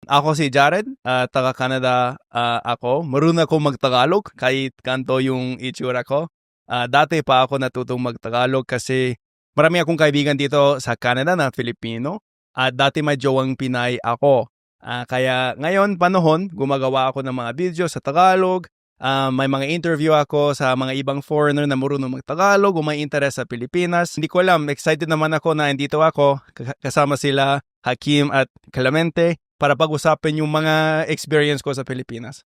Ako si Jared, taga-Canada ako. Marunong ako mag-Tagalog kahit kanto yung itsura ko. Dati pa ako natutong mag-Tagalog kasi marami akong kaibigan dito sa Canada na Filipino. At dati may jowang Pinay ako. Kaya ngayon panahon, gumagawa ako ng mga video sa Tagalog. May mga interview ako sa mga ibang foreigner na marunong mag-Tagalog o may interest sa Pilipinas. Hindi ko alam, excited naman ako na andito ako. Kasama sila Hakim at Clemente para pag-usapan yung mga experience ko sa Pilipinas.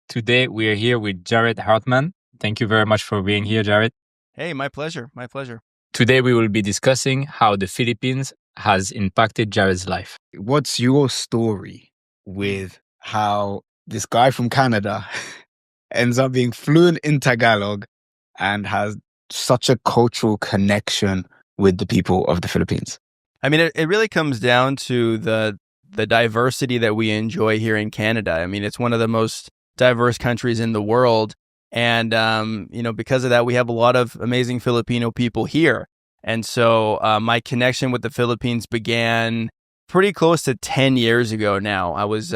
Today we are here with Jared Hartman. Thank you very much for being here, Jared. Hey, my pleasure. My pleasure. Today we will be discussing how the Philippines has impacted Jared's life. What's your story with how this guy from Canada ends up being fluent in Tagalog and has such a cultural connection with the people of the Philippines? I mean, it really comes down to the diversity that we enjoy here in Canada. I mean, it's one of the most diverse countries in the world. And, because of that, we have a lot of amazing Filipino people here. And so my connection with the Philippines began pretty close to 10 years ago now. I was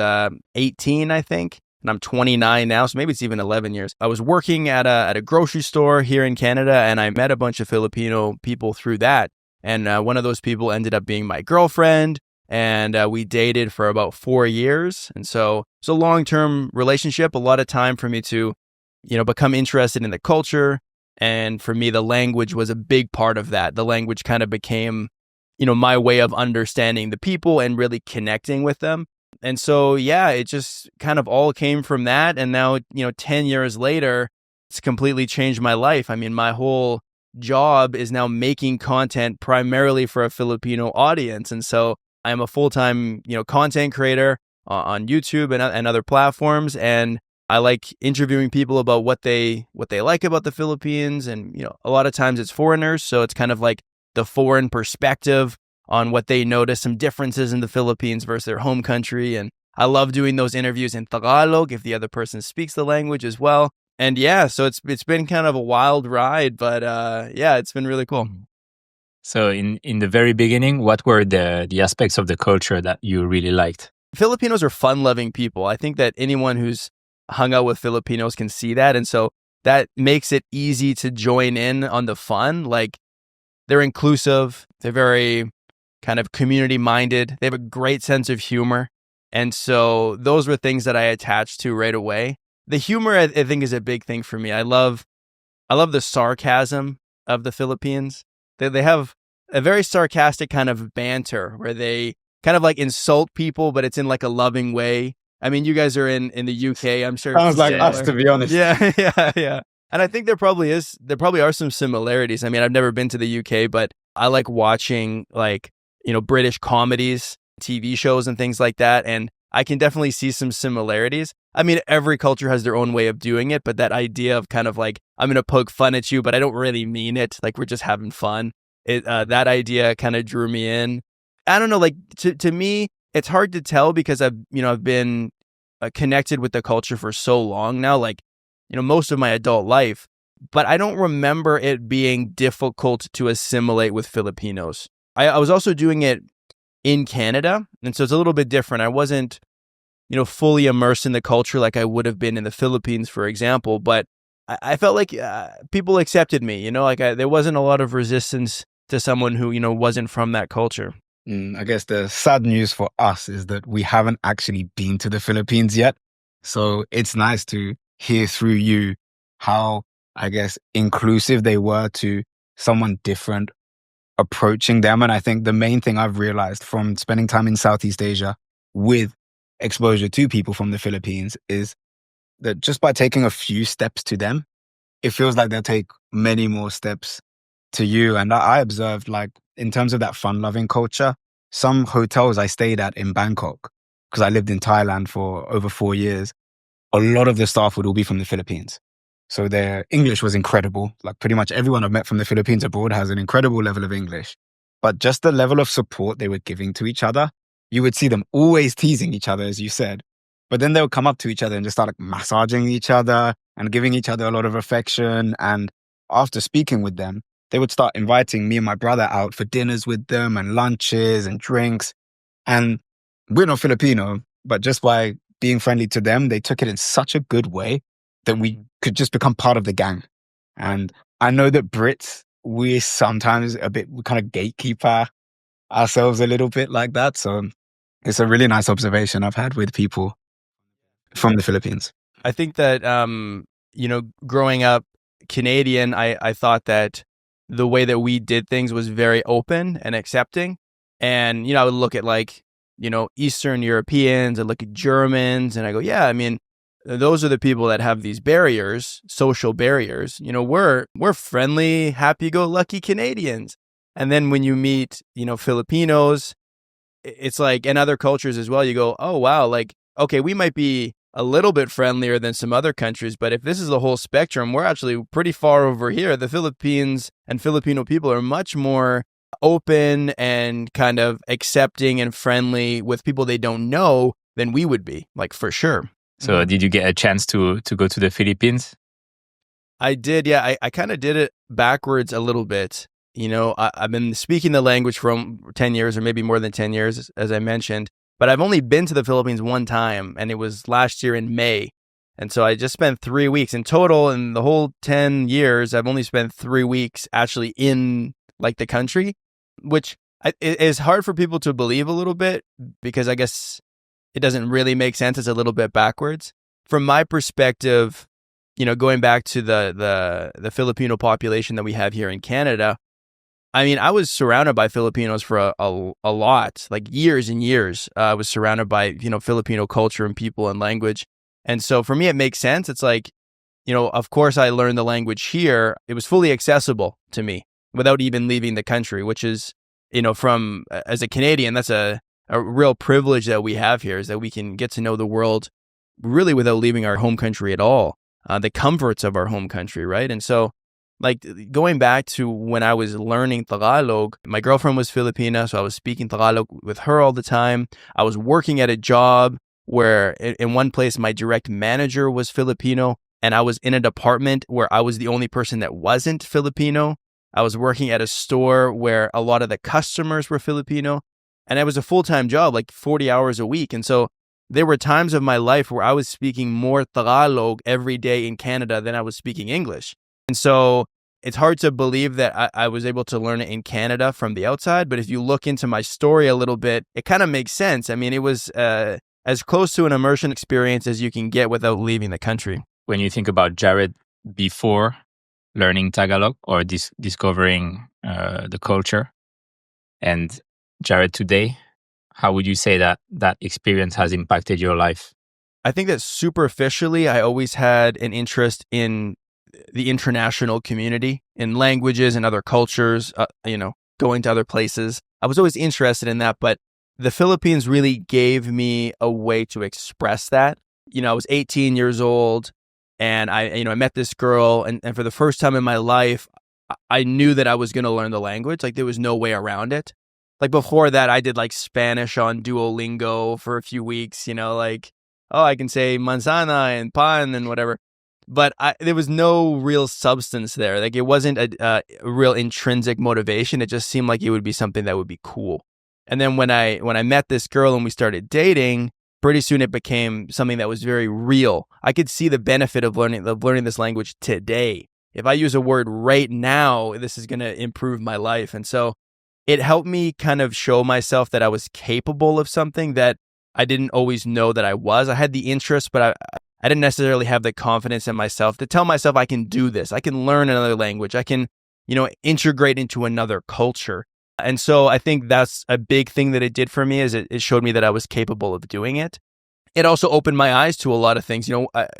18, I think. And I'm 29 now, so maybe it's even 11 years. I was working at a grocery store here in Canada, and I met a bunch of Filipino people through that. And one of those people ended up being my girlfriend, and we dated for about 4 years. And so it's a long-term relationship, a lot of time for me to, become interested in the culture. And for me, the language was a big part of that. The language kind of became, my way of understanding the people and really connecting with them. And so, yeah, it just kind of all came from that. And now, 10 years later, it's completely changed my life. I mean, my whole job is now making content primarily for a Filipino audience. And so I'm a full-time, content creator on YouTube and other platforms. And I like interviewing people about what they like about the Philippines. And, a lot of times it's foreigners. So it's kind of like the foreign perspective on what they notice, some differences in the Philippines versus their home country. And I love doing those interviews in Tagalog if the other person speaks the language as well. And yeah, so it's been kind of a wild ride, but it's been really cool. So in the very beginning, what were the aspects of the culture that you really liked? Filipinos are fun-loving people. I think that anyone who's hung out with Filipinos can see that. And so that makes it easy to join in on the fun. Like, they're inclusive. They're very kind of community-minded. They have a great sense of humor. And so those were things that I attached to right away. The humor, I think, is a big thing for me. I love the sarcasm of the Philippines. They have a very sarcastic kind of banter where they kind of like insult people, but it's in like a loving way. I mean, you guys are in the UK, I'm sure. Sounds like us, to be honest. Yeah. And I think there probably are some similarities. I mean, I've never been to the UK, but I like watching British comedies, TV shows and things like that. And I can definitely see some similarities. I mean, every culture has their own way of doing it, but that idea of kind of like, I'm going to poke fun at you, but I don't really mean it. Like, we're just having fun. That idea kind of drew me in. I don't know, like to me, it's hard to tell because I've been connected with the culture for so long now, like, most of my adult life, but I don't remember it being difficult to assimilate with Filipinos. I was also doing it in Canada, and so it's a little bit different. I wasn't, fully immersed in the culture like I would have been in the Philippines, for example, but I felt like people accepted me, there wasn't a lot of resistance to someone who, wasn't from that culture. I guess the sad news for us is that we haven't actually been to the Philippines yet. So it's nice to hear through you how, I guess, inclusive they were to someone different approaching them. And I think the main thing I've realized from spending time in Southeast Asia with exposure to people from the Philippines is that just by taking a few steps to them, it feels like they'll take many more steps to you. And I observed, like, in terms of that fun-loving culture, some hotels I stayed at in Bangkok, because I lived in Thailand for over 4 years, a lot of the staff would all be from the Philippines. So their English was incredible. Like, pretty much everyone I've met from the Philippines abroad has an incredible level of English. But just the level of support they were giving to each other, you would see them always teasing each other, as you said. But then they would come up to each other and just start like massaging each other and giving each other a lot of affection. And after speaking with them, they would start inviting me and my brother out for dinners with them and lunches and drinks. And we're not Filipino, but just by being friendly to them, they took it in such a good way that we could just become part of the gang. And I know that Brits, we sometimes we kind of gatekeeper ourselves a little bit like that. So it's a really nice observation I've had with people from the Philippines. I think that, growing up Canadian, I thought that the way that we did things was very open and accepting. And, I would look at Eastern Europeans, I look at Germans, and I go, yeah, I mean, those are the people that have these barriers, social barriers. We're friendly, happy-go-lucky Canadians. And then when you meet, Filipinos, it's like, and other cultures as well, you go, oh, wow, okay, we might be a little bit friendlier than some other countries, but if this is the whole spectrum, we're actually pretty far over here. The Philippines and Filipino people are much more open and kind of accepting and friendly with people they don't know than we would be, for sure. So did you get a chance to go to the Philippines? I did, yeah. I kind of did it backwards a little bit. I've been speaking the language for 10 years or maybe more than 10 years, as I mentioned. But I've only been to the Philippines one time, and it was last year in May. And so I just spent 3 weeks in total. In the whole 10 years, I've only spent 3 weeks actually in the country, which is hard for people to believe a little bit because I guess it doesn't really make sense. It's a little bit backwards. From my perspective, going back to the Filipino population that we have here in Canada, I mean, I was surrounded by Filipinos for a lot, years and years. I was surrounded by, Filipino culture and people and language. And so for me, it makes sense. It's of course, I learned the language here. It was fully accessible to me without even leaving the country, which is, as a Canadian, that's a real privilege that we have here, is that we can get to know the world really without leaving our home country at all, the comforts of our home country, right? And so, going back to when I was learning Tagalog, my girlfriend was Filipina, so I was speaking Tagalog with her all the time. I was working at a job where in one place my direct manager was Filipino, and I was in a department where I was the only person that wasn't Filipino. I was working at a store where a lot of the customers were Filipino, and it was a full-time job, 40 hours a week. And so there were times of my life where I was speaking more Tagalog every day in Canada than I was speaking English. And so it's hard to believe that I was able to learn it in Canada from the outside. But if you look into my story a little bit, it kind of makes sense. I mean, it was as close to an immersion experience as you can get without leaving the country. When you think about Jared before learning Tagalog or discovering the culture, and Jared today, how would you say that experience has impacted your life? I think that superficially, I always had an interest in the international community, in languages and other cultures, going to other places. I was always interested in that, but the Philippines really gave me a way to express that. I was 18 years old and I met this girl and for the first time in my life, I knew that I was going to learn the language. There was no way around it. Before that, I did Spanish on Duolingo for a few weeks, I can say manzana and pan and whatever. But there was no real substance there. It wasn't a real intrinsic motivation. It just seemed like it would be something that would be cool. And then when I met this girl and we started dating, pretty soon it became something that was very real. I could see the benefit of learning this language today. If I use a word right now, this is going to improve my life. And so it helped me kind of show myself that I was capable of something that I didn't always know that I was. I had the interest, but I didn't necessarily have the confidence in myself to tell myself I can do this. I can learn another language. I can, integrate into another culture. And so I think that's a big thing that it did for me, is it showed me that I was capable of doing it. It also opened my eyes to a lot of things.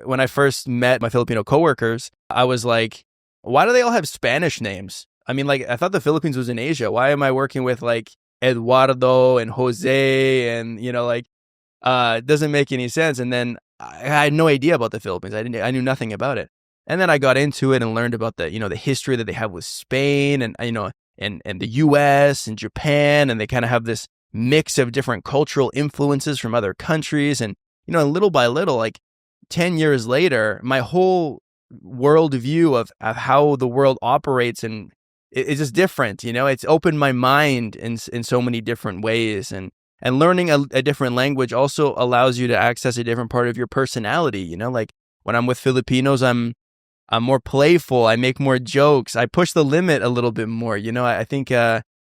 When I first met my Filipino coworkers, I was like, why do they all have Spanish names? I mean, I thought the Philippines was in Asia. Why am I working with Eduardo and Jose and, it doesn't make any sense. And then I had no idea about the Philippines. I knew nothing about it. And then I got into it and learned about the history that they have with Spain and, and the US and Japan. And they kind of have this mix of different cultural influences from other countries. And, little by little, 10 years later, my whole worldview of how the world operates and it's just different. It's opened my mind in so many different ways. And And learning a different language also allows you to access a different part of your personality. You know, like when I'm with Filipinos, I'm more playful. I make more jokes. I push the limit a little bit more. You know, I think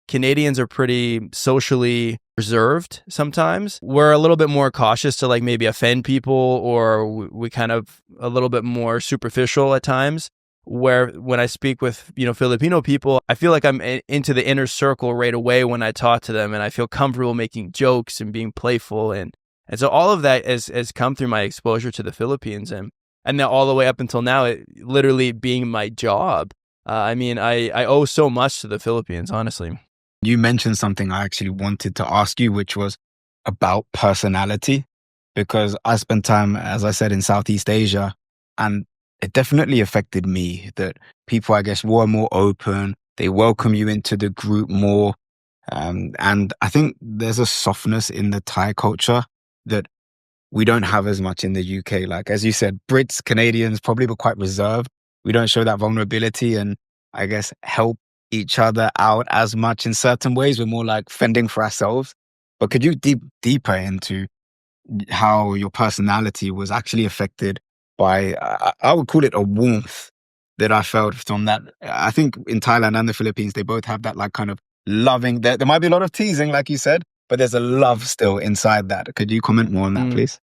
Canadians are pretty socially reserved sometimes. We're a little bit more cautious to like maybe offend people, or we kind of a little bit more superficial at times. Where when I speak with, you know, Filipino people, I feel like I'm into the inner circle right away when I talk to them, and I feel comfortable making jokes and being playful. And so all of that has come through my exposure to the Philippines. And now all the way up until now, it literally being my job. I mean, I owe so much to the Philippines, honestly. You mentioned something I actually wanted to ask you, which was about personality, because I spent time, as I said, in Southeast Asia, and it definitely affected me that people, I guess, were more open. They welcome you into the group more. And I think there's a softness in the Thai culture that we don't have as much in the UK. Like, as you said, Brits, Canadians probably were quite reserved. We don't show that vulnerability and, I guess, help each other out as much in certain ways. We're more like fending for ourselves. But could you deeper into how your personality was actually affected by, I would call it a warmth that I felt from that? I think in Thailand and the Philippines, they both have that like kind of loving, there might be a lot of teasing, like you said, but there's a love still inside that. Could you comment more on that, please?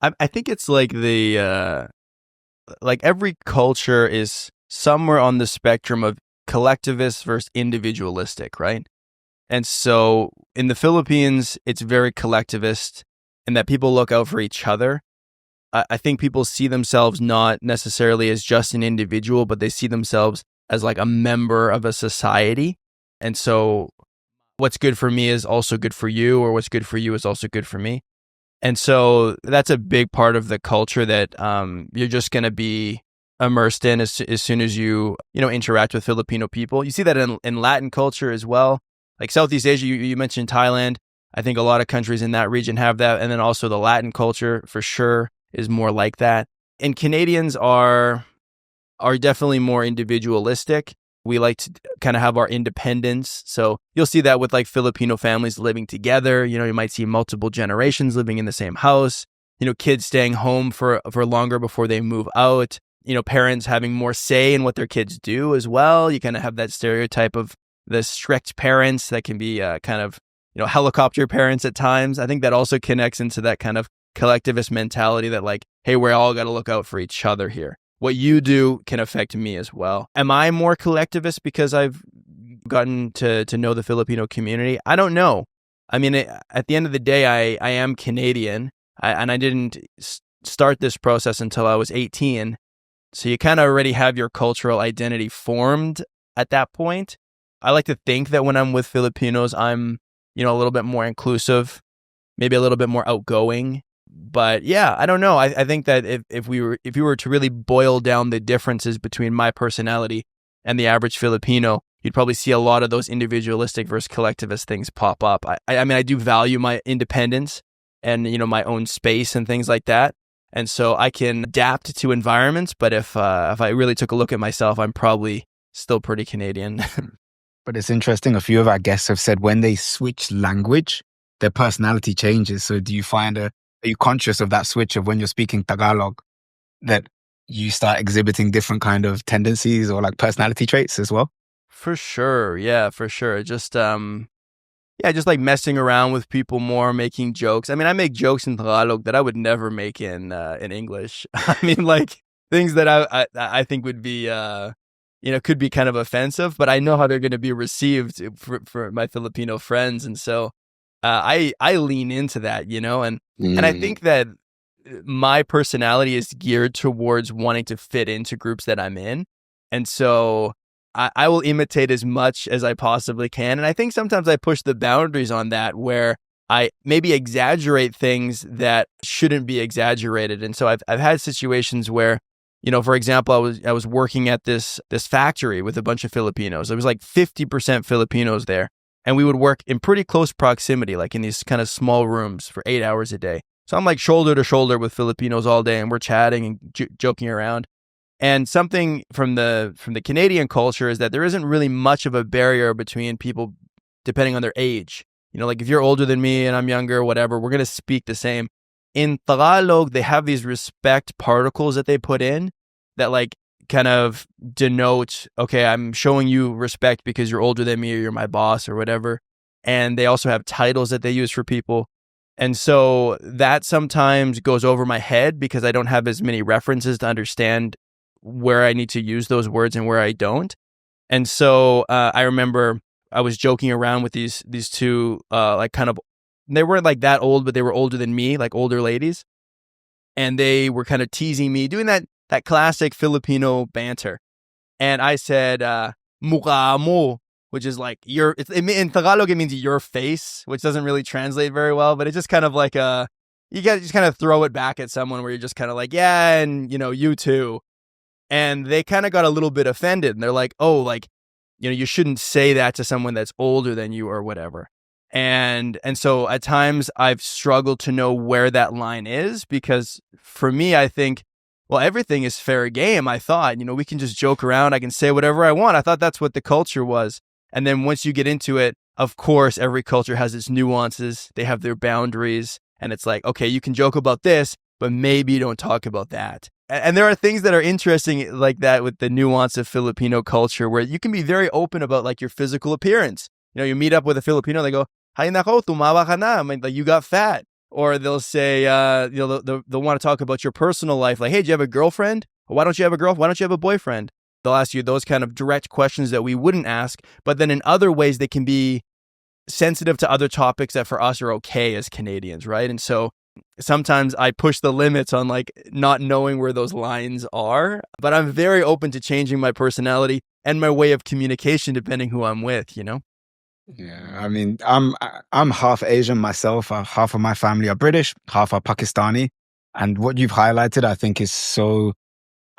I think it's like like every culture is somewhere on the spectrum of collectivist versus individualistic, right? And so in the Philippines, it's very collectivist in that people look out for each other. I think people see themselves not necessarily as just an individual, but they see themselves as like a member of a society. And so what's good for me is also good for you, or what's good for you is also good for me. And so that's a big part of the culture that you're just going to be immersed in as soon as you interact with Filipino people. You see that in Latin culture as well. Like Southeast Asia, you mentioned Thailand. I think a lot of countries in that region have that. And then also the Latin culture for sure is more like that. And Canadians are definitely more individualistic. We like to kind of have our independence. So you'll see that with like Filipino families living together. You know, you might see multiple generations living in the same house. You know, kids staying home for longer before they move out. You know, parents having more say in what their kids do as well. You kind of have that stereotype of the strict parents that can be kind of, you know, helicopter parents at times. I think that also connects into that kind of collectivist mentality that like, hey, we're all got to look out for each other here. What you do can affect me as well. Am I more collectivist because I've gotten to know the Filipino community? I don't know. I mean, at the end of the day, I am Canadian, and I didn't start this process until I was 18. So you kind of already have your cultural identity formed at that point. I like to think that when I'm with Filipinos, I'm, you know, a little bit more inclusive, maybe a little bit more outgoing. But yeah, I don't know. I think that if you were to really boil down the differences between my personality and the average Filipino, you'd probably see a lot of those individualistic versus collectivist things pop up. I mean, I do value my independence and, you know, my own space and things like that. And so I can adapt to environments. But if I really took a look at myself, I'm probably still pretty Canadian. But it's interesting. A few of our guests have said when they switch language, their personality changes. So do you find are you conscious of that switch of when you're speaking Tagalog, that you start exhibiting different kind of tendencies or like personality traits as well? For sure. Yeah, for sure. Just just like messing around with people more, making jokes. I mean, I make jokes in Tagalog that I would never make in English. I mean, like things that I think would be could be kind of offensive, but I know how they're going to be received for my Filipino friends, and so I lean into that, you know, and I think that my personality is geared towards wanting to fit into groups that I'm in, and so I will imitate as much as I possibly can. And I think sometimes I push the boundaries on that, where I maybe exaggerate things that shouldn't be exaggerated. And so I've had situations where, you know, for example, I was working at this factory with a bunch of Filipinos. There was like 50% Filipinos there. And we would work in pretty close proximity, like in these kind of small rooms for 8 hours a day. So I'm like shoulder to shoulder with Filipinos all day, and we're chatting and joking around. And something from the Canadian culture is that there isn't really much of a barrier between people depending on their age. like if you're older than me and I'm younger, whatever, we're going to speak the same. In Tagalog, they have these respect particles that they put in that like kind of denote, okay, I'm showing you respect because you're older than me or you're my boss or whatever. And they also have titles that they use for people. And so that sometimes goes over my head because I don't have as many references to understand where I need to use those words and where I don't. And so I remember I was joking around with these two like kind of, they weren't like that old, but they were older than me, like older ladies. And they were kind of teasing me, doing that classic Filipino banter. And I said, mukha mo, which is like in Tagalog, it means your face, which doesn't really translate very well, but it's just kind of like you got to just kind of throw it back at someone where you're just kind of like, yeah, and you too. And they kind of got a little bit offended. And they're like, oh, like, you shouldn't say that to someone that's older than you or whatever. And so at times I've struggled to know where that line is, because for me, I think, well, everything is fair game. I thought, we can just joke around. I can say whatever I want. I thought that's what the culture was. And then once you get into it, of course, every culture has its nuances. They have their boundaries. And it's like, okay, you can joke about this, but maybe you don't talk about that. And there are things that are interesting like that with the nuance of Filipino culture, where you can be very open about like your physical appearance. You meet up with a Filipino, they go, "Hay nako, tumaba ka na," I mean, like, you got fat. Or they'll say, they'll want to talk about your personal life, like, "Hey, do you have a girlfriend? Or why don't you have a girlfriend? Why don't you have a boyfriend?" They'll ask you those kind of direct questions that we wouldn't ask. But then in other ways, they can be sensitive to other topics that for us are okay as Canadians, right? And so sometimes I push the limits on like not knowing where those lines are, but I'm very open to changing my personality and my way of communication depending who I'm with, Yeah, I mean, I'm half Asian myself. Half of my family are British, half are Pakistani. And what you've highlighted, I think, is so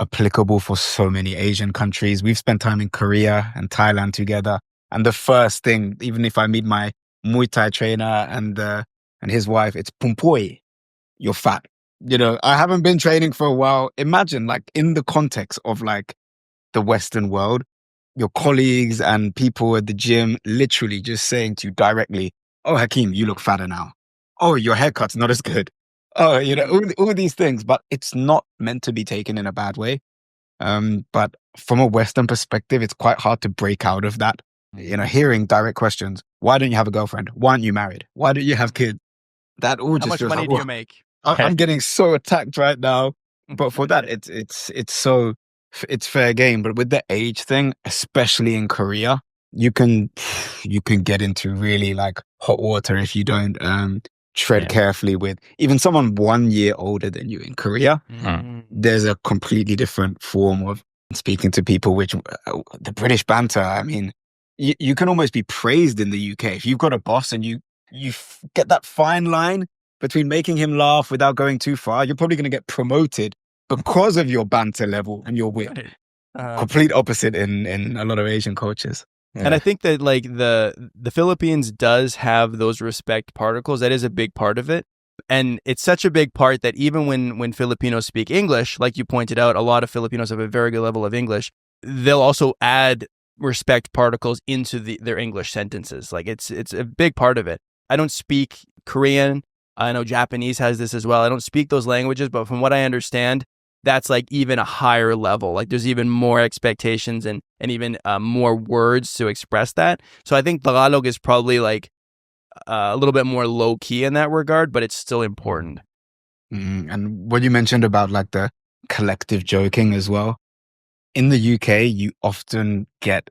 applicable for so many Asian countries. We've spent time in Korea and Thailand together. And the first thing, even if I meet my Muay Thai trainer and his wife, it's pumpoi, you're fat. I haven't been training for a while. Imagine, like, in the context of like the Western world, your colleagues and people at the gym literally just saying to you directly, "Oh, Hakeem, you look fatter now. Oh, your haircut's not as good." Oh, all these things, but it's not meant to be taken in a bad way. But from a Western perspective, it's quite hard to break out of that. Hearing direct questions: "Why don't you have a girlfriend? Why aren't you married? Why don't you have kids?" That all just How much feels money like, do you make? I'm getting so attacked right now. But for that, it's fair game. But with the age thing, especially in Korea, you can get into really like hot water if you don't tread carefully with even someone 1 year older than you in Korea. There's a completely different form of speaking to people, which the British banter, I mean, you can almost be praised in the UK. If you've got a boss and you get that fine line between making him laugh without going too far, you're probably going to get promoted because of your banter level and your wit. Right. Complete opposite in a lot of Asian cultures. Yeah. And I think that like the Philippines does have those respect particles. That is a big part of it. And it's such a big part that even when Filipinos speak English, like you pointed out, a lot of Filipinos have a very good level of English. They'll also add respect particles into their English sentences. Like it's a big part of it. I don't speak Korean. I know Japanese has this as well. I don't speak those languages, but from what I understand, that's like even a higher level. Like there's even more expectations and even more words to express that. So I think Tagalog is probably like a little bit more low key in that regard, but it's still important. And what you mentioned about like the collective joking as well. In the UK, you often get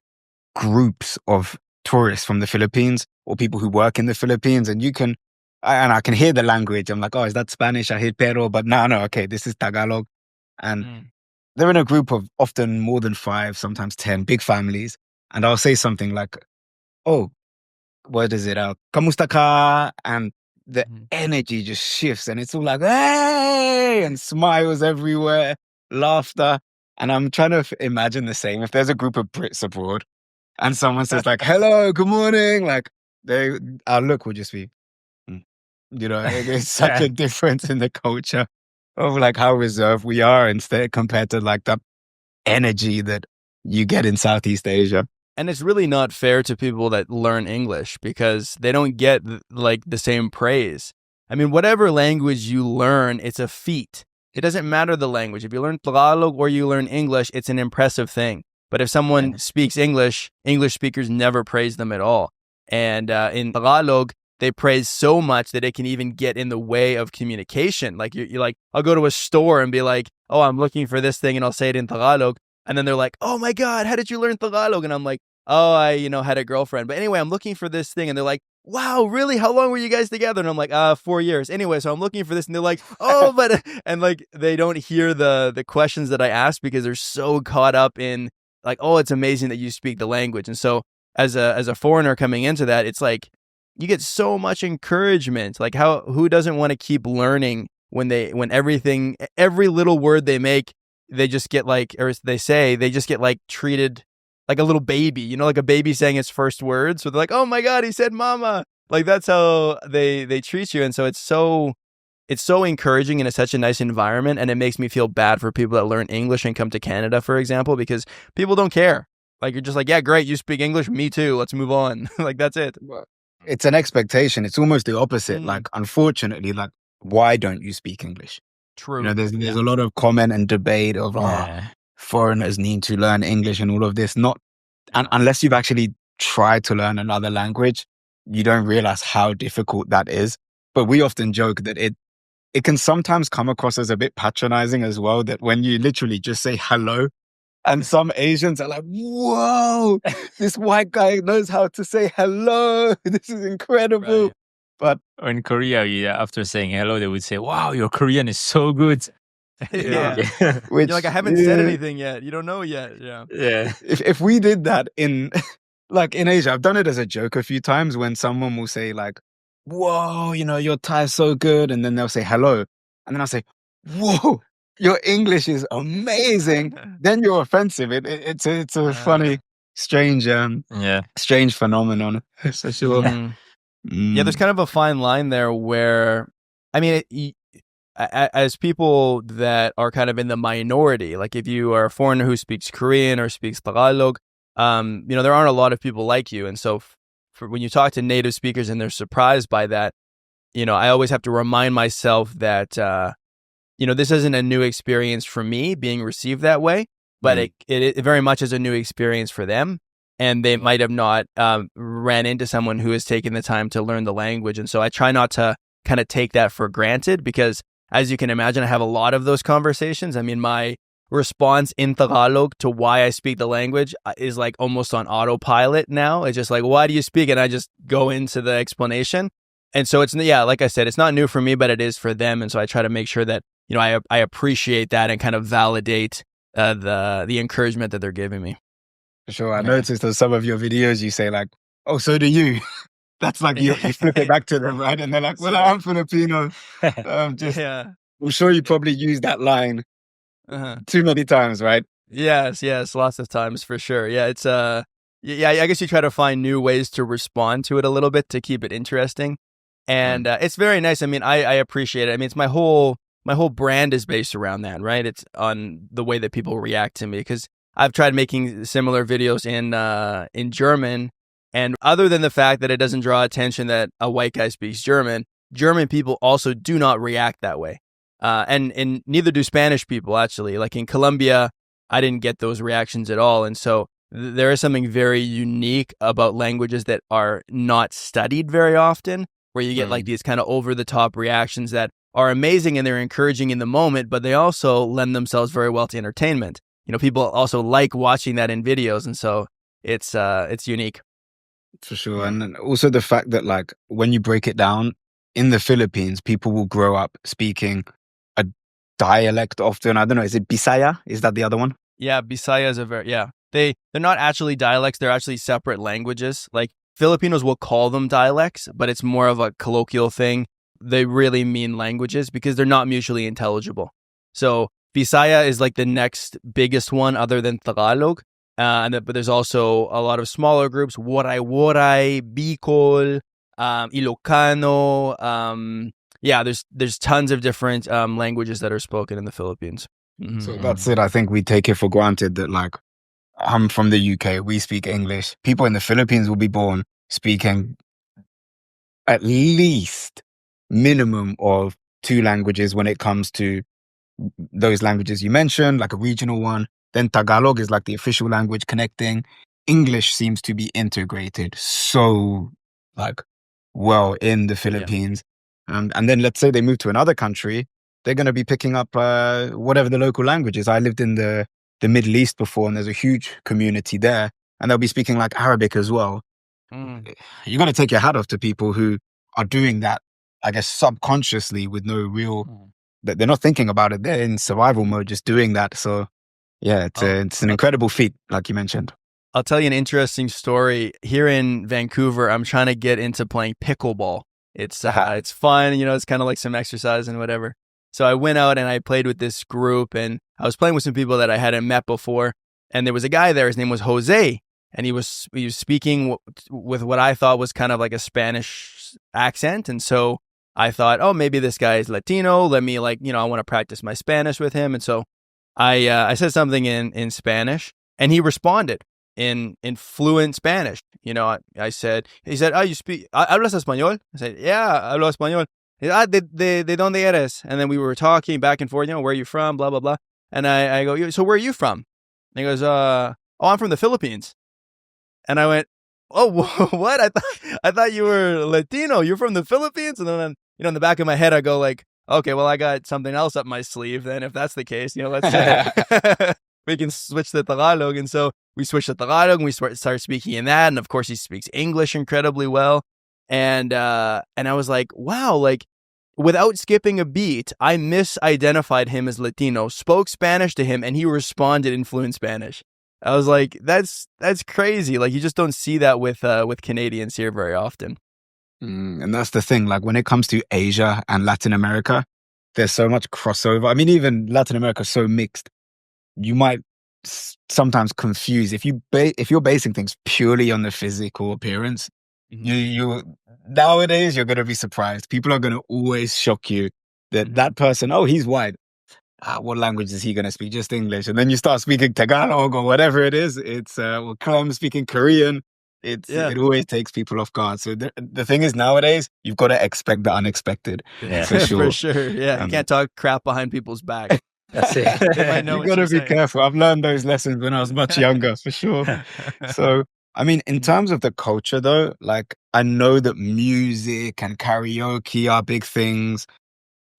groups of tourists from the Philippines or people who work in the Philippines, and I can hear the language. I'm like, "Oh, is that Spanish?" I hear pero, but no, okay, this is Tagalog. And they're in a group of often more than 5, sometimes 10, big families. And I'll say something like, "Oh, what is it? Kamusta ka?" And the energy just shifts and it's all like, "Hey!" and smiles everywhere, laughter. And I'm trying to imagine the same. If there's a group of Brits abroad and someone says like, "Hello, good morning," like our look will just be, there's such a difference in the culture of like how reserved we are instead compared to like the energy that you get in Southeast Asia. And it's really not fair to people that learn English because they don't get like the same praise. I mean, whatever language you learn, it's a feat. It doesn't matter the language. If you learn Tagalog or you learn English, it's an impressive thing. But if someone speaks English, English speakers never praise them at all. And in Tagalog, they praise so much that it can even get in the way of communication. Like you're like, I'll go to a store and be like, oh, I'm looking for this thing, and I'll say it in Tagalog. And then they're like, oh my God, how did you learn Tagalog? And I'm like, oh, I, had a girlfriend. But anyway, I'm looking for this thing. And they're like, wow, really? How long were you guys together? And I'm like, 4 years. Anyway, so I'm looking for this. And they're like, oh, but, and like, they don't hear the questions that I ask because they're so caught up in like, oh, it's amazing that you speak the language. And so as a foreigner coming into that, it's like, you get so much encouragement. Like who doesn't want to keep learning when every little word they make, they just get like, or they just get like treated like a little baby, like a baby saying its first words. So they're like, oh my God, he said mama. Like that's how they treat you. And so it's so encouraging and it's such a nice environment. And it makes me feel bad for people that learn English and come to Canada, for example, because people don't care. Like you're just like, yeah, great. You speak English. Me too. Let's move on. Like that's it. It's an expectation. It's almost the opposite. Like, unfortunately, like, why don't you speak English? True. There's a lot of comment and debate of foreigners need to learn English and all of this. Unless you've actually tried to learn another language, you don't realize how difficult that is. But we often joke that it can sometimes come across as a bit patronizing as well, that when you literally just say hello, and some Asians are like, whoa, this white guy knows how to say hello. This is incredible. Right. But in Korea, after saying hello, they would say, wow, your Korean is so good. Yeah. Which, you're like, I haven't said anything yet. You don't know yet. Yeah. Yeah. If we did that in Asia, I've done it as a joke a few times when someone will say like, whoa, your Thai is so good. And then they'll say hello. And then I'll say, whoa, your English is amazing. Then you're offensive. It's a funny, strange phenomenon. For sure. Yeah, there's kind of a fine line there where, I mean, as people that are kind of in the minority, like if you are a foreigner who speaks Korean or speaks Tagalog, there aren't a lot of people like you. And so when you talk to native speakers and they're surprised by that, I always have to remind myself that, this isn't a new experience for me being received that way, but it very much is a new experience for them. And they might have not ran into someone who has taken the time to learn the language. And so I try not to kind of take that for granted because, as you can imagine, I have a lot of those conversations. I mean, my response in Tagalog to why I speak the language is like almost on autopilot now. It's just like, why do you speak? And I just go into the explanation. And so it's, like I said, it's not new for me, but it is for them. And so I try to make sure that, I appreciate that and kind of validate the encouragement that they're giving me. For sure. I noticed on some of your videos, you say like, oh, so do you. That's like you flip it back to them, right? And they're like, well, I'm Filipino. I'm sure you probably use that line too many times, right? Yes, lots of times for sure. Yeah, it's I guess you try to find new ways to respond to it a little bit to keep it interesting. And it's very nice. I mean, I appreciate it. I mean, it's my whole brand is based around that, right? It's on the way that people react to me because I've tried making similar videos in German, and other than the fact that it doesn't draw attention that a white guy speaks German people also do not react that way, and neither do Spanish people actually. Like in Colombia, I didn't get those reactions at all, and so there is something very unique about languages that are not studied very often, where you get like these kind of over the top reactions that are amazing and they're encouraging in the moment, but they also lend themselves very well to entertainment. People also like watching that in videos, and so it's unique. For sure. And also the fact that like when you break it down, in the Philippines, people will grow up speaking a dialect often. I don't know, is it Bisaya? Is that the other one? Yeah, Bisaya is they're not actually dialects, they're actually separate languages. Like Filipinos will call them dialects, but it's more of a colloquial thing. They really mean languages because they're not mutually intelligible. So Bisaya is like the next biggest one other than Tagalog. But there's also a lot of smaller groups, Waray, Bicol, Ilocano. There's tons of different languages that are spoken in the Philippines. So that's it. I think we take it for granted that like I'm from the UK. We speak English. People in the Philippines will be born speaking at least minimum of 2 languages when it comes to those languages you mentioned, like a regional one. Then Tagalog is like the official language connecting. English seems to be integrated so like well in the Philippines. And then let's say they move to another country, they're going to be picking up whatever the local language is. I lived in the Middle East before, and there's a huge community there, and they'll be speaking like Arabic as well. You got to take your hat off to people who are doing that, I guess, subconsciously with no real, they're not thinking about it. They're in survival mode, just doing that. So yeah, it's an incredible feat, like you mentioned. I'll tell you an interesting story. Here in Vancouver, I'm trying to get into playing pickleball. It's fun, you know, it's kind of like some exercise and whatever. So I went out and I played with this group, and I was playing with some people that I hadn't met before. And there was a guy there, his name was Jose, and he was speaking with what I thought was kind of like a Spanish accent. And so I thought, oh, maybe this guy is Latino. Let me I want to practice my Spanish with him. And so I said something in Spanish, and he responded in fluent Spanish. You know, he said, oh, you speak, ¿hablas español? I said, yeah, hablo español. ¿De dónde eres? And then we were talking back and forth, you know, where are you from, blah, blah, blah. And I go, so where are you from? And he goes, oh, I'm from the Philippines. And I went, oh, what? I thought you were Latino. You're from the Philippines? And then, you know, in the back of my head, I go like, okay, well, I got something else up my sleeve then, if that's the case. You know, let's say we can switch to Tagalog. And so we switched to Tagalog, and we started speaking in that. And of course, he speaks English incredibly well. And I was like, wow, like without skipping a beat, I misidentified him as Latino, spoke Spanish to him, and he responded in fluent Spanish. I was like, that's crazy. Like, you just don't see that with Canadians here very often. And that's the thing. Like, when it comes to Asia and Latin America, there's so much crossover. I mean, even Latin America is so mixed. You might sometimes confuse if you're basing things purely on the physical appearance. You nowadays you're going to be surprised. People are going to always shock you that person. Oh, he's white. What language is he going to speak? Just English. And then you start speaking Tagalog or whatever it is. It's Clem speaking Korean. It always takes people off guard. So the thing is, nowadays you've got to expect the unexpected. Yeah, for sure. For sure. Yeah, you can't talk crap behind people's back. That's it. You got to be careful. I've learned those lessons when I was much younger, for sure. So, I mean, in terms of the culture, though, like, I know that music and karaoke are big things.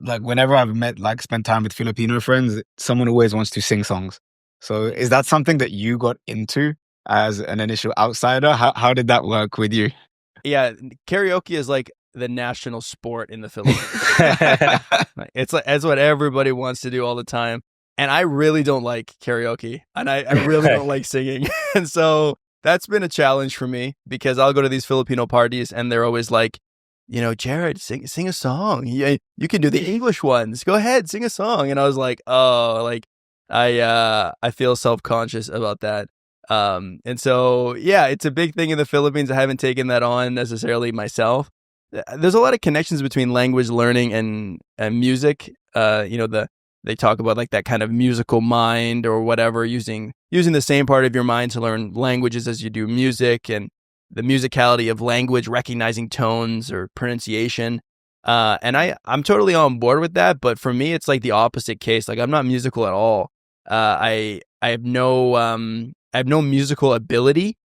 Like, whenever I've spent time with Filipino friends, someone always wants to sing songs. So is that something that you got into as an initial outsider? How did that work with you? Yeah, karaoke is like the national sport in the Philippines. It's what everybody wants to do all the time. And I really don't like karaoke, and I really don't like singing. And so that's been a challenge for me, because I'll go to these Filipino parties and they're always like, you know, Jared, sing a song. You can do the English ones. Go ahead, sing a song. And I was like, oh, like I feel self-conscious about that. And so, yeah, it's a big thing in the Philippines. I haven't taken that on necessarily myself. There's a lot of connections between language learning and music. You know, they talk about like that kind of musical mind or whatever, using the same part of your mind to learn languages as you do music, and the musicality of language, recognizing tones or pronunciation. And I'm totally on board with that. But for me, it's like the opposite case. Like, I'm not musical at all. I have no musical ability.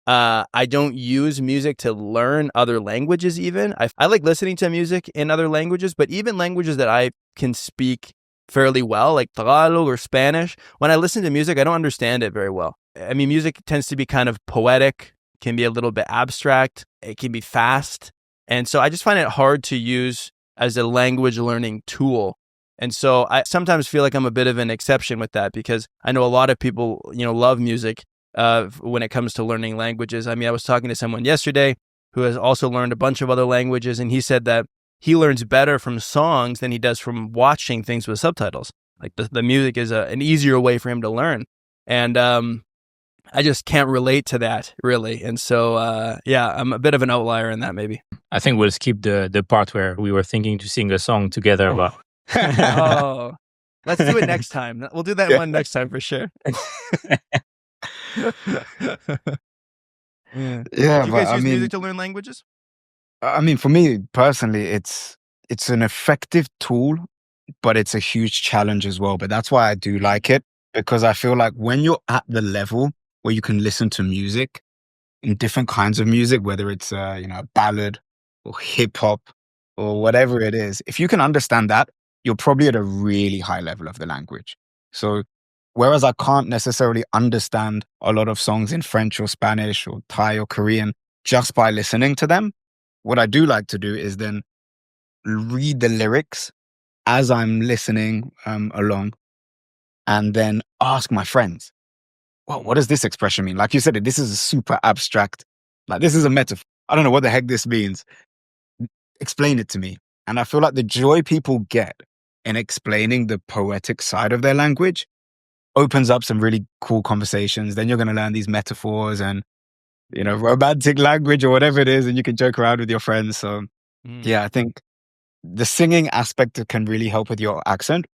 I don't use music to learn other languages even. I like listening to music in other languages, but even languages that I can speak fairly well, like Tagalog or Spanish, when I listen to music, I don't understand it very well. I mean, music tends to be kind of poetic, can be a little bit abstract, it can be fast. And so I just find it hard to use as a language learning tool. And so I sometimes feel like I'm a bit of an exception with that, because I know a lot of people, you know, love music when it comes to learning languages. I mean, I was talking to someone yesterday who has also learned a bunch of other languages, and he said that he learns better from songs than he does from watching things with subtitles. Like the music is an easier way for him to learn. And I just can't relate to that, really. And so, yeah, I'm a bit of an outlier in that, maybe. I think we'll skip the part where we were thinking to sing a song together. But oh, let's do it next time. We'll do that one next time for sure. Yeah. Yeah, Do you but guys use music to learn languages? I mean, for me personally, it's an effective tool, but it's a huge challenge as well. But that's why I do like it, because I feel like when you're at the level where you can listen to music in different kinds of music, whether it's a ballad or hip hop or whatever it is, if you can understand that, you're probably at a really high level of the language. So whereas I can't necessarily understand a lot of songs in French or Spanish or Thai or Korean just by listening to them, what I do like to do is then read the lyrics as I'm listening along, and then ask my friends, well, what does this expression mean? Like you said, this is a super abstract, like this is a metaphor. I don't know what the heck this means. Explain it to me. And I feel like the joy people get in explaining the poetic side of their language opens up some really cool conversations. Then you're going to learn these metaphors and, romantic language or whatever it is, and you can joke around with your friends. So Mm. yeah, I think the singing aspect can really help with your accent.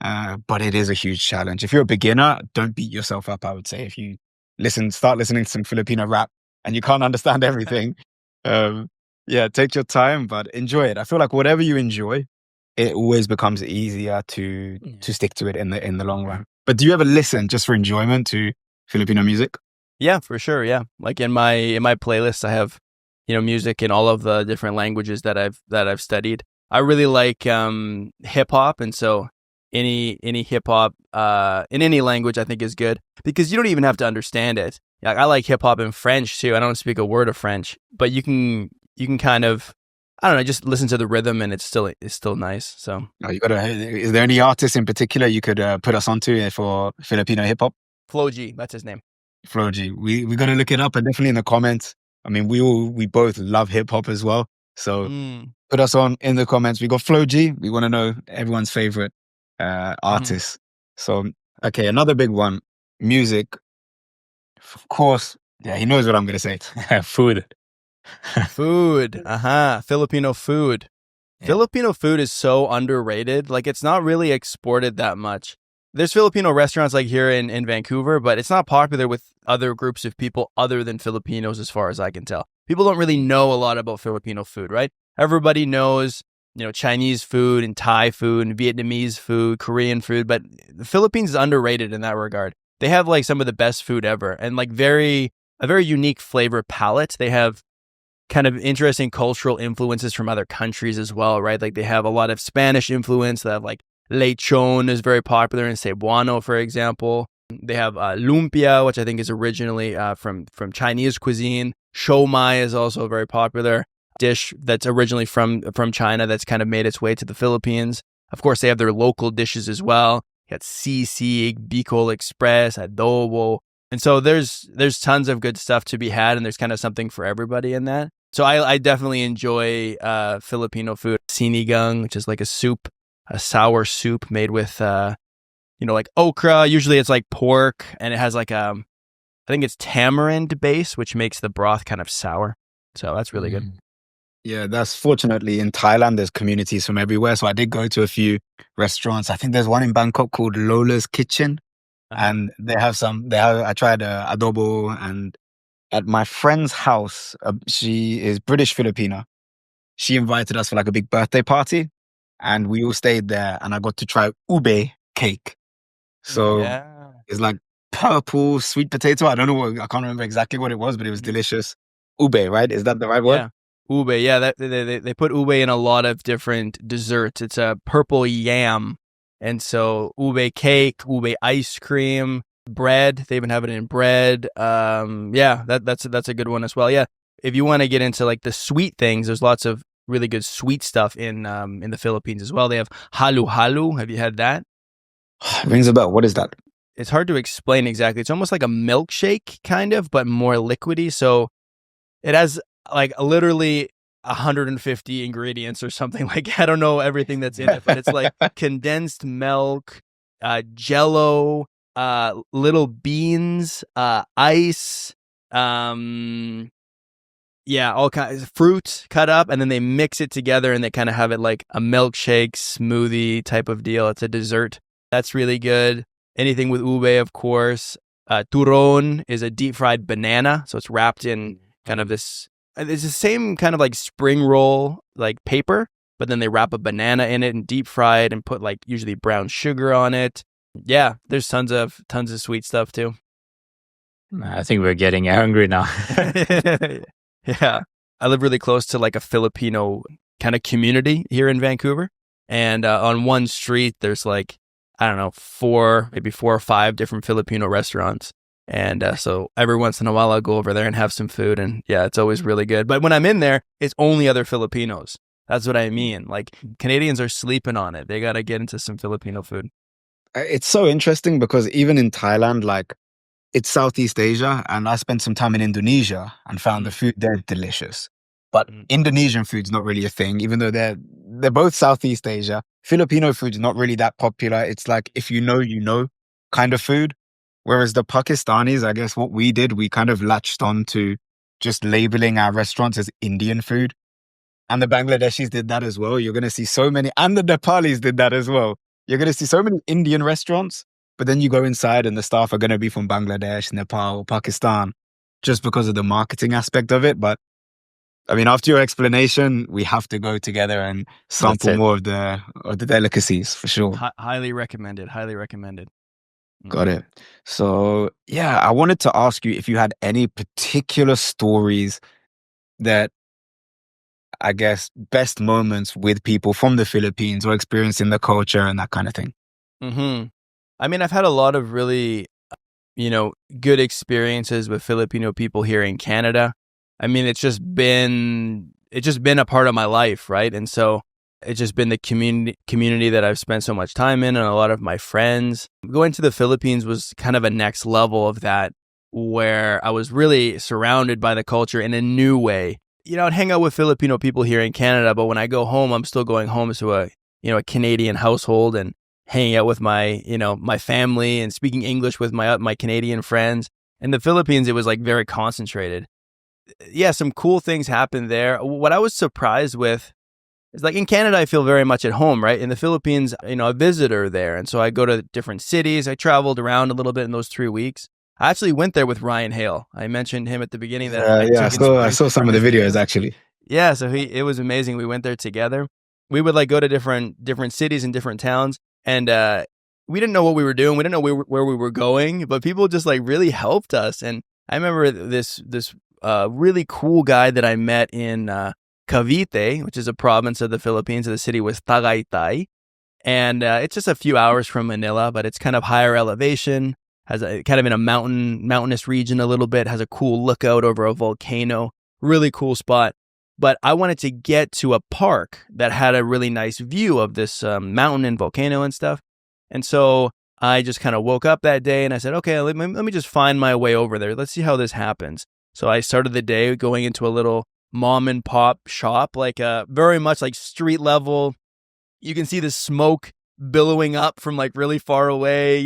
But it is a huge challenge. If you're a beginner, don't beat yourself up, I would say. If you start listening to some Filipino rap and you can't understand everything, yeah, take your time, but enjoy it. I feel like whatever you enjoy, it always becomes easier to stick to it in the long run. But do you ever listen just for enjoyment to Filipino music? Yeah, for sure. Yeah, like in my playlist, I have music in all of the different languages that I've studied. I really like hip hop, and so any hip hop in any language I think is good because you don't even have to understand it. Like I like hip hop in French too. I don't speak a word of French, but you can kind of, I don't know, just listen to the rhythm and it's still nice. So Is there any artist in particular you could put us onto for Filipino hip hop? Flo G, that's his name. Flo G. We got to look it up, and definitely in the comments. I mean, we both love hip hop as well. So put us on in the comments. We got Flo G. We want to know everyone's favorite artists. So, okay, another big one, music. Of course, yeah, he knows what I'm going to say. Food. Food. Filipino food. Yeah. Filipino food is so underrated. Like it's not really exported that much. There's Filipino restaurants like here in Vancouver, but it's not popular with other groups of people other than Filipinos as far as I can tell. People don't really know a lot about Filipino food, right? Everybody knows, Chinese food and Thai food and Vietnamese food, Korean food, but the Philippines is underrated in that regard. They have like some of the best food ever and like a very unique flavor palette. They have kind of interesting cultural influences from other countries as well, right? Like they have a lot of Spanish influence. They have like lechon is very popular in Cebuano, for example. They have lumpia, which I think is originally from Chinese cuisine. Siomai is also a very popular dish that's originally from China that's kind of made its way to the Philippines. Of course, they have their local dishes as well. You got sisig, Bicol Express, adobo. And so there's tons of good stuff to be had, and there's kind of something for everybody in that. So I definitely enjoy Filipino food. Sinigang, which is like a soup, a sour soup made with like okra. Usually it's like pork, and it has like I think it's tamarind base, which makes the broth kind of sour. So that's really good. Yeah, that's fortunately in Thailand, there's communities from everywhere. So I did go to a few restaurants. I think there's one in Bangkok called Lola's Kitchen. And I tried adobo, and at my friend's house, she is British Filipino. She invited us for like a big birthday party, and we all stayed there, and I got to try ube cake. So it's like purple sweet potato. I can't remember exactly what it was, but it was delicious. Ube, right? Is that the right word? Yeah. Ube, yeah. They put ube in a lot of different desserts. It's a purple yam. And so ube cake, ube ice cream, bread. They even have it in bread. Yeah, that's a good one as well. Yeah, if you want to get into like the sweet things, there's lots of really good sweet stuff in the Philippines as well. They have halu halu. Have you had that? Rings a bell. What is that? It's hard to explain exactly. It's almost like a milkshake kind of, but more liquidy. So it has like literally 150 ingredients or something. Like I don't know everything that's in it, but it's like condensed milk, jello, little beans, ice, all kinds of fruit cut up, and then they mix it together and they kind of have it like a milkshake smoothie type of deal. It's a dessert that's really good. Anything with ube, of course. Turon is a deep fried banana. So it's wrapped in kind of this, it's the same kind of like spring roll, like paper, but then they wrap a banana in it and deep fry it and put like usually brown sugar on it. Yeah, there's tons of sweet stuff too. I think we're getting hungry now. Yeah. I live really close to like a Filipino kind of community here in Vancouver. And on one street, there's like, I don't know, maybe 4 or 5 different Filipino restaurants. And so every once in a while, I'll go over there and have some food. And yeah, it's always really good. But when I'm in there, it's only other Filipinos. That's what I mean. Like Canadians are sleeping on it. They got to get into some Filipino food. It's so interesting because even in Thailand, like it's Southeast Asia, and I spent some time in Indonesia and found the food there delicious. But Indonesian food's not really a thing, even though they're both Southeast Asia. Filipino food's not really that popular. It's like if you know kind of food. Whereas the Pakistanis, I guess what we did, we kind of latched on to just labeling our restaurants as Indian food. And the Bangladeshis did that as well. You're going to see so many, and the Nepalis did that as well. You're going to see so many Indian restaurants, but then you go inside and the staff are going to be from Bangladesh, Nepal, Pakistan, just because of the marketing aspect of it. But I mean, after your explanation, we have to go together and sample more of the delicacies for sure. Highly recommended. Highly recommended. Got it. So yeah, I wanted to ask you if you had any particular stories that, I guess, best moments with people from the Philippines or experiencing the culture and that kind of thing. I mean, I've had a lot of really, good experiences with Filipino people here in Canada. I mean, it's just been a part of my life, right? And so it's just been the community that I've spent so much time in, and a lot of my friends. Going to the Philippines was kind of a next level of that, where I was really surrounded by the culture in a new way. I'd hang out with Filipino people here in Canada, but when I go home, I'm still going home to a Canadian household and hanging out with my family and speaking English with my Canadian friends. In the Philippines, it was like very concentrated. Yeah, some cool things happened there. What I was surprised with is, like, in Canada, I feel very much at home, right? In the Philippines, a visitor there. And so I go to different cities. I traveled around a little bit in those 3 weeks. I actually went there with Ryan Hale. I mentioned him at the beginning. I saw some of the videos actually. Yeah, so it was amazing. We went there together. We would like go to different cities and different towns, and we didn't know what we were doing. We didn't know where we were going, but people just like really helped us. And I remember this really cool guy that I met in Cavite, which is a province of the Philippines. The city was Tagaytay, and it's just a few hours from Manila, but it's kind of higher elevation. Has kind of in a mountainous region a little bit, has a cool lookout over a volcano, really cool spot. But I wanted to get to a park that had a really nice view of this mountain and volcano and stuff. And so I just kind of woke up that day and I said, okay, let me just find my way over there. Let's see how this happens. So I started the day going into a little mom and pop shop, like very much like street level. You can see the smoke billowing up from like really far away,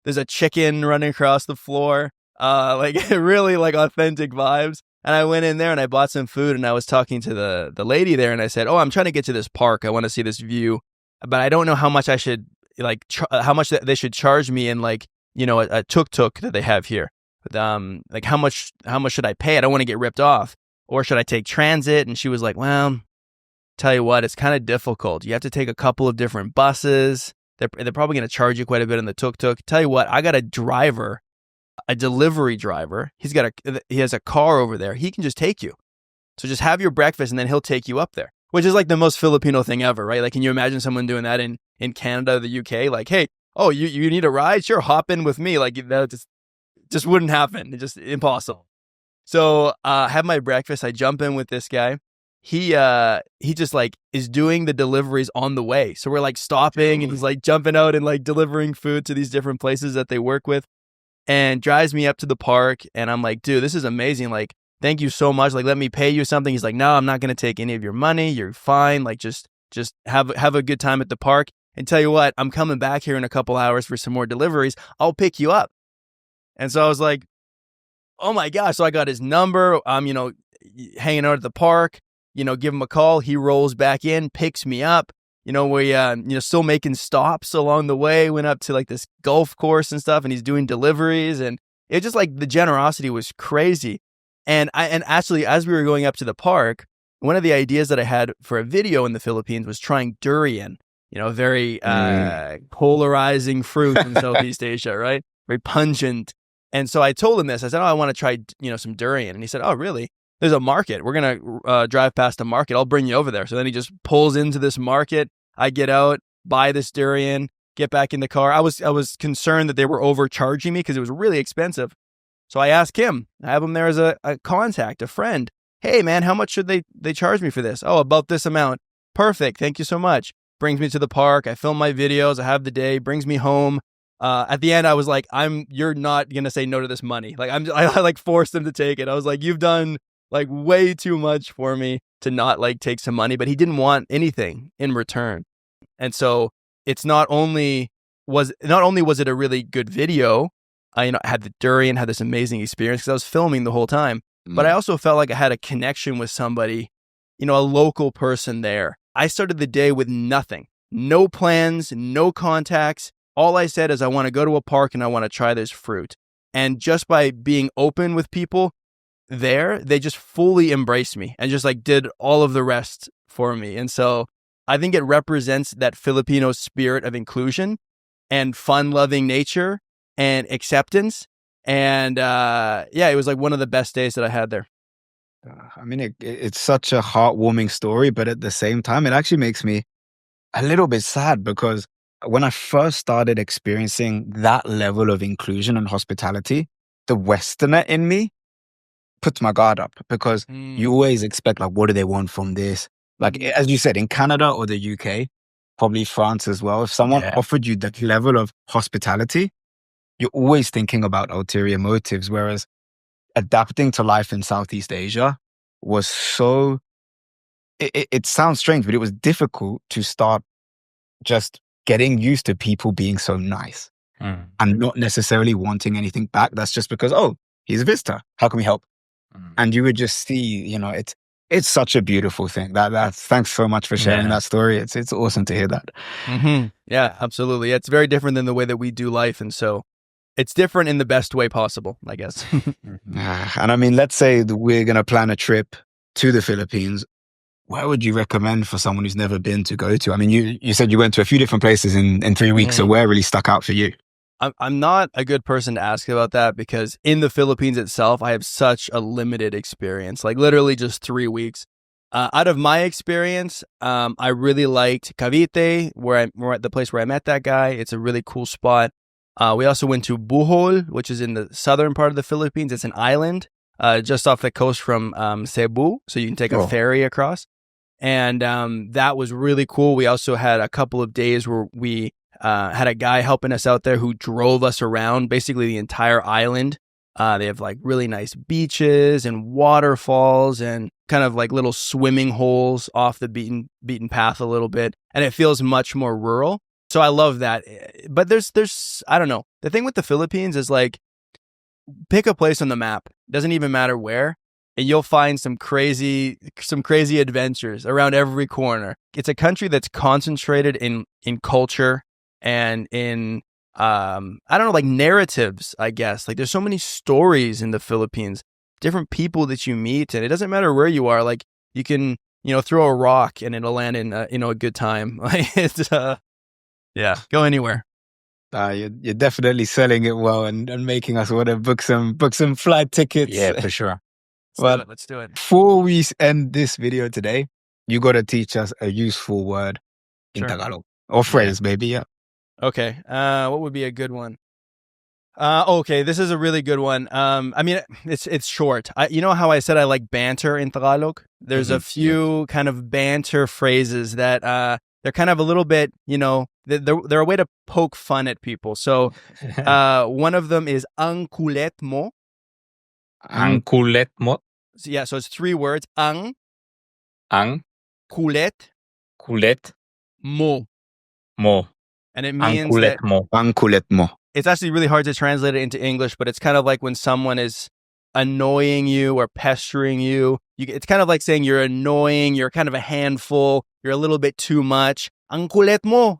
There's a chicken running across the floor, like really like authentic vibes. And I went in there and I bought some food, and I was talking to the lady there, and I said, "Oh, I'm trying to get to this park. I want to see this view, but I don't know how much I should how much they should charge me in a tuk-tuk that they have here. Like how much should I pay? I don't want to get ripped off, or should I take transit?" And she was like, "Well, tell you what, it's kind of difficult. You have to take a couple of different buses. They're probably going to charge you quite a bit in the tuk-tuk. Tell you what, I got a delivery driver. He has a car over there. He can just take you. So just have your breakfast and then he'll take you up there," which is like the most Filipino thing ever, right? Like, can you imagine someone doing that in Canada, the UK? Like, hey, oh, you need a ride? Sure, hop in with me. Like, that just wouldn't happen. It's just impossible. So have my breakfast. I jump in with this guy. He just like is doing the deliveries on the way. So we're like stopping, and he's like jumping out and like delivering food to these different places that they work with, and drives me up to the park. And I'm like, dude, this is amazing. Like, thank you so much. Like, let me pay you something. He's like, no, I'm not going to take any of your money. You're fine. Like, just have a good time at the park. And tell you what, I'm coming back here in a couple hours for some more deliveries. I'll pick you up. And so I was like, oh my gosh. So I got his number. I'm, hanging out at the park, give him a call. He rolls back in, picks me up. We, still making stops along the way, went up to like this golf course and stuff, and he's doing deliveries. And It just like the generosity was crazy. And actually, as we were going up to the park, one of the ideas that I had for a video in the Philippines was trying durian, very polarizing fruit in Southeast Asia, right? Very pungent. And so I told him this. I said, I want to try, some durian. And he said, oh, really? There's a market. We're going to drive past a market. I'll bring you over there. So then he just pulls into this market. I get out, buy this durian, get back in the car. I was concerned that they were overcharging me because it was really expensive. So I asked him, I have him there as a contact, a friend. Hey, man, how much should they charge me for this? Oh, about this amount. Perfect. Thank you so much. Brings me to the park. I film my videos. I have the day. Brings me home. At the end, I was like, you're not going to say no to this money. Like I like forced him to take it. I was like, you've done like way too much for me to not like take some money, but he didn't want anything in return. And so it's not only was it a really good video, I had the durian, had this amazing experience because I was filming the whole time, but I also felt like I had a connection with somebody, a local person there. I started the day with nothing, no plans, no contacts. All I said is I want to go to a park and I want to try this fruit. And just by being open with people there, they just fully embraced me and just like did all of the rest for me. And so I think it represents that Filipino spirit of inclusion and fun-loving nature and acceptance. And it was like one of the best days that I had there. I mean, it's such a heartwarming story, but at the same time, it actually makes me a little bit sad because when I first started experiencing that level of inclusion and hospitality, the Westerner in me puts my guard up because you always expect, like, what do they want from this? Like, as you said, in Canada or the UK, probably France as well, if someone offered you that level of hospitality, you're always thinking about ulterior motives. Whereas adapting to life in Southeast Asia was so, it sounds strange, but it was difficult to start just getting used to people being so nice and not necessarily wanting anything back. That's just because, oh, he's a visitor. How can we help? And you would just see, it's such a beautiful thing. Thanks so much for sharing that story. It's awesome to hear that. Mm-hmm. Yeah, absolutely. It's very different than the way that we do life. And so it's different in the best way possible, I guess. And I mean, let's say that we're going to plan a trip to the Philippines. Where would you recommend for someone who's never been to go to? I mean, you said you went to a few different places in 3 weeks. So where really stuck out for you? I'm not a good person to ask about that because in the Philippines itself, I have such a limited experience, like literally just 3 weeks. Out of my experience, I really liked Cavite, where the place where I met that guy. It's a really cool spot. We also went to Bohol, which is in the southern part of the Philippines. It's an island just off the coast from Cebu, so you can take a ferry across. And that was really cool. We also had a couple of days where we had a guy helping us out there who drove us around basically the entire island. They have like really nice beaches and waterfalls and kind of like little swimming holes off the beaten path a little bit. And it feels much more rural. So I love that. But there's I don't know. The thing with the Philippines is like, pick a place on the map. Doesn't even matter where. And you'll find some crazy adventures around every corner. It's a country that's concentrated in culture and in, I don't know, like narratives, I guess. Like there's so many stories in the Philippines, different people that you meet, and it doesn't matter where you are. Like you can, throw a rock and it'll land in, a good time. Like it's, go anywhere. You're definitely selling it well and making us want to book some flight tickets. Yeah, for sure. Let's do it. Before we end this video today, you got to teach us a useful word in Tagalog or phrase, maybe. Yeah. Okay. What would be a good one? Okay, this is a really good one. I mean, it's short. You know how I said I like banter in Tagalog? There's a few kind of banter phrases that they're kind of a little bit, they're a way to poke fun at people. So one of them is ang kulit mo. Ang kulit mo. So, yeah, so it's 3 words. Ang kulit mo. And it means that ang kulit mo. It's actually really hard to translate it into English, but it's kind of like when someone is annoying you or pestering you. It's kind of like saying you're annoying, you're kind of a handful, you're a little bit too much. Ang kulit mo.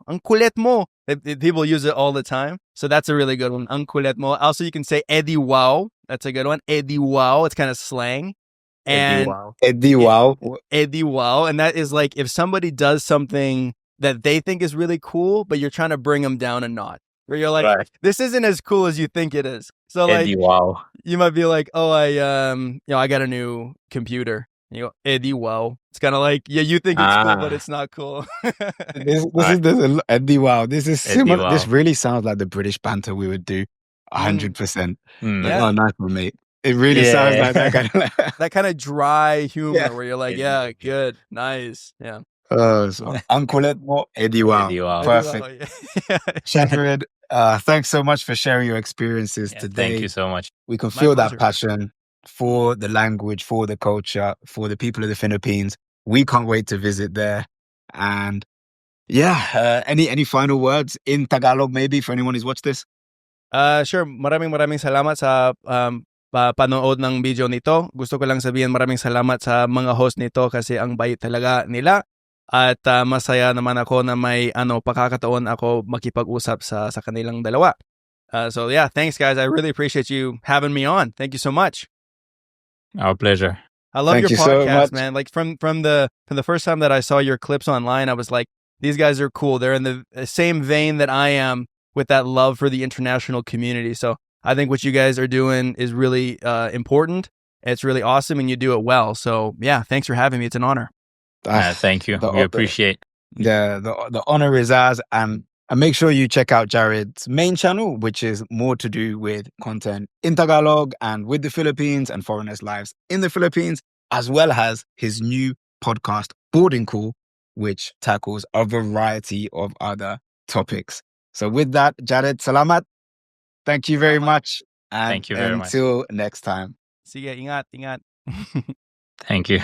People use it all the time. So that's a really good one. Ang kulit mo. Also, you can say Eddie wow. That's a good one. Eddie wow. It's kind of slang. And Eddie wow. Eddie wow. And that is like if somebody does something that they think is really cool, but you're trying to bring them down a notch. Where you're like, Right. this isn't as cool as you think it is. So Eddie, like, wow. you might be like, oh, I got a new computer. And you go, Eddie, wow. It's kind of like, yeah, you think it's cool, but it's not cool. This is Eddie wow. This is similar. Wow. This really sounds like the British banter we would do 100%. Yeah. Oh, nice one, mate. It really sounds like that kind of that kind of dry humor Yeah. where you're like, yeah, good, nice, yeah. So Uncle Edmo, Eddie wow. Eddie, wow. Perfect. Jared, thanks so much for sharing your experiences today. Thank you so much. We can My feel pleasure. that passion for the language, for the culture, for the people of the Philippines. We can't wait to visit there. And yeah, any final words in Tagalog maybe for anyone who's watched this? Sure. Maraming salamat sa panood ng video nito. Gusto ko lang sabihin maraming salamat sa mga host nito kasi ang bait talaga nila. At masaya naman ako na may pakakataon ako makipag-usap sa kanilang dalawa. So yeah, thanks guys. I really appreciate you having me on. Thank you so much. Our pleasure. I love Thank your you so podcast, much. man. Like from the first time that I saw your clips online, I was like, these guys are cool. They're in the same vein that I am with that love for the international community. So I think what you guys are doing is really important. It's really awesome, and you do it well. So yeah, thanks for having me. It's an honor. Thank you. We appreciate. The honor is ours, and make sure you check out Jared's main channel, which is more to do with content in Tagalog and with the Philippines and foreigners' lives in the Philippines, as well as his new podcast, Boarding Call, which tackles a variety of other topics. So with that, Jared, salamat. Thank you very much. And Thank you very much. Until next time. Sige, ingat. Thank you.